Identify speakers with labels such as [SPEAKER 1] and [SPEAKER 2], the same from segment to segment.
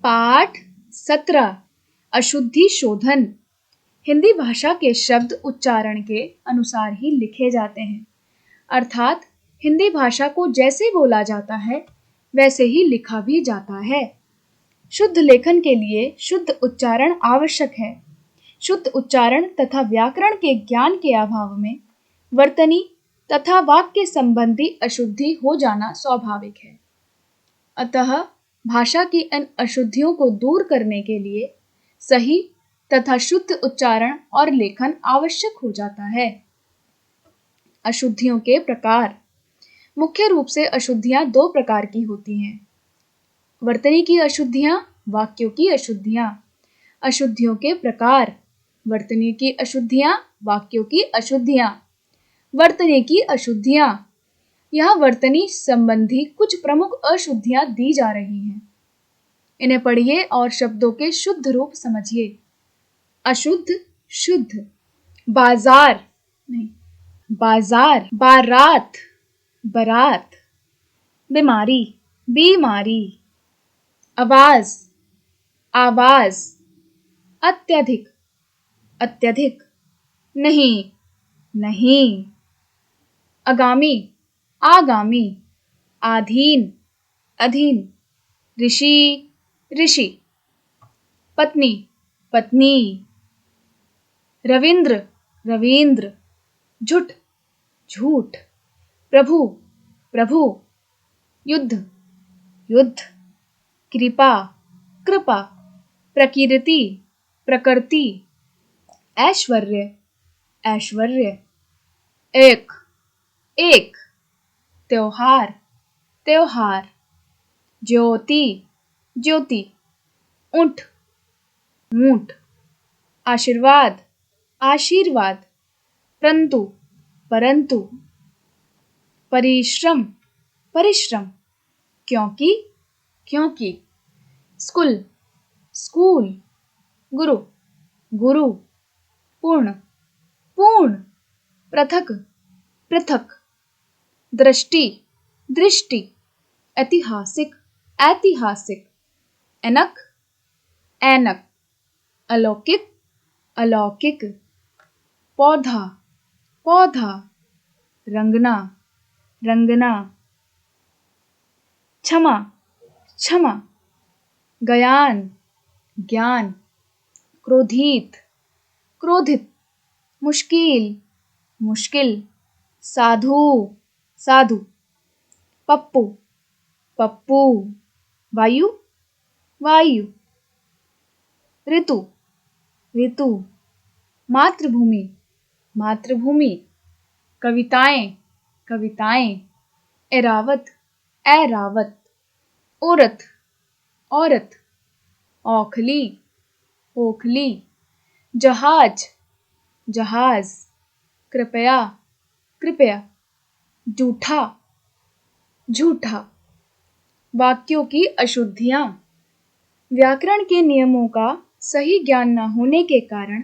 [SPEAKER 1] पाठ 17 अशुद्धि शोधन। हिंदी भाषा के शब्द उच्चारण के अनुसार ही लिखे जाते हैं, अर्थात हिंदी भाषा को जैसे बोला जाता है वैसे ही लिखा भी जाता है। शुद्ध लेखन के लिए शुद्ध उच्चारण आवश्यक है। शुद्ध उच्चारण तथा व्याकरण के ज्ञान के अभाव में वर्तनी तथा वाक्य संबंधी अशुद्धि हो जाना स्वाभाविक है। अतः भाषा की इन अशुद्धियों को दूर करने के लिए सही तथा शुद्ध उच्चारण और लेखन आवश्यक हो जाता है। अशुद्धियों के प्रकार। मुख्य रूप से अशुद्धियां दो प्रकार की होती हैं: वर्तनी की अशुद्धियां, वाक्यों की अशुद्धियां। अशुद्धियों के प्रकार: वर्तनी की अशुद्धियां, वाक्यों की अशुद्धियां। वर्तनी की अशुद्धियां। यहाँ वर्तनी संबंधी कुछ प्रमुख अशुद्धियां दी जा रही हैं। इन्हें पढ़िए और शब्दों के शुद्ध रूप समझिए। अशुद्ध, शुद्ध। बाजार नहीं, बाजार। बारात, बारात। बीमारी, बीमारी। आवाज, आवाज। अत्यधिक, अत्यधिक। नहीं, नहीं। आगामी, आगामी। आधीन, अधीन। ऋषि, ऋषि। पत्नी, पत्नी। रविंद्र, रवींद्र। झूठ, झूठ। प्रभु, प्रभु। युद्ध, युद्ध। कृपा, कृपा। प्रकृति, प्रकृति। ऐश्वर्य, ऐश्वर्य। एक, एक। त्योहार, त्योहार। ज्योति, ज्योति। ऊंट, ऊंट। आशीर्वाद, आशीर्वाद। परंतु, परंतु। परिश्रम, परिश्रम। क्योंकि, क्योंकि। School, school. गुरु, गुरु। पूर्ण, पूर्ण। पृथक, पृथक। दृष्टि, दृष्टि। ऐतिहासिक, ऐतिहासिक। ऐनक, ऐनक। अलौकिक, अलौकिक। पौधा, पौधा। रंगना, रंगना। क्षमा, क्षमा। ज्ञान, ज्ञान। क्रोधित, क्रोधित। मुश्किल, मुश्किल। साधु, साधु। पप्पू, पप्पू। वायु, वायु। ऋतु, ऋतु। मातृभूमि, मातृभूमि। कविताएं, कविताएं। एरावत, ऐरावत। औरत, औरत। औखली, ओखली। जहाज, जहाज। कृपया, कृपया। जूठा, झूठा। वाक्यों की अशुद्धियां। व्याकरण के नियमों का सही ज्ञान न होने के कारण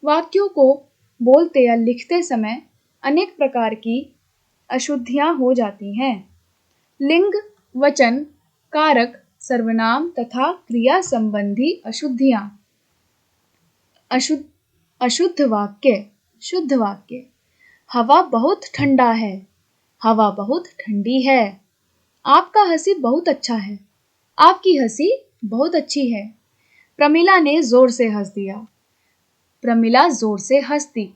[SPEAKER 1] वाक्यों को बोलते या लिखते समय अनेक प्रकार की अशुद्धियां हो जाती हैं। लिंग, वचन, कारक, सर्वनाम तथा क्रिया संबंधी अशुद्धियां। अशुद्ध, अशुद्ध वाक्य, शुद्ध वाक्य। हवा बहुत ठंडा है, हवा बहुत ठंडी है। आपका हंसी बहुत अच्छा है, आपकी हंसी बहुत अच्छी है। प्रमिला ने जोर से हंस दिया, प्रमिला जोर से हंस दी।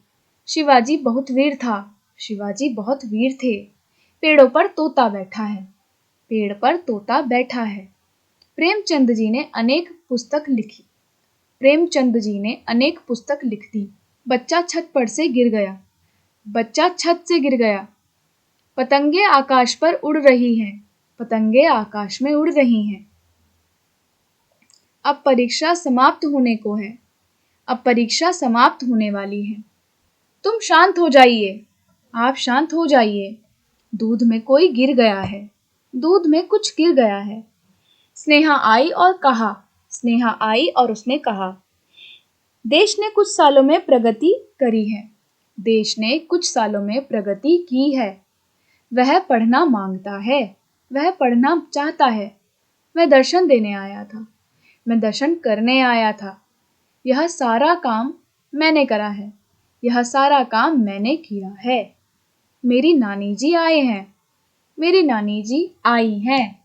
[SPEAKER 1] शिवाजी बहुत वीर था, शिवाजी बहुत वीर थे। पेड़ों पर तोता बैठा है, पेड़ पर तोता बैठा है। प्रेमचंद जी ने अनेक पुस्तक लिखी, प्रेमचंद जी ने अनेक पुस्तक लिख दी। बच्चा छत पर से गिर गया, बच्चा छत से गिर गया। पतंगे आकाश पर उड़ रही हैं, पतंगे आकाश में उड़ रही हैं। अब परीक्षा समाप्त होने को है, अब परीक्षा समाप्त होने वाली है। तुम शांत हो जाइए, आप शांत हो जाइए। दूध में कोई गिर गया है, दूध में कुछ गिर गया है। स्नेहा आई और कहा, स्नेहा आई और उसने कहा, देश ने कुछ सालों में प्रगति करी है, देश ने कुछ सालों में प्रगति की है। वह पढ़ना मांगता है, वह पढ़ना चाहता है। वह दर्शन देने आया था, मैं दर्शन करने आया था। यह सारा काम मैंने करा है। यह सारा काम मैंने किया है। मेरी नानी जी आए हैं। मेरी नानी जी आई हैं।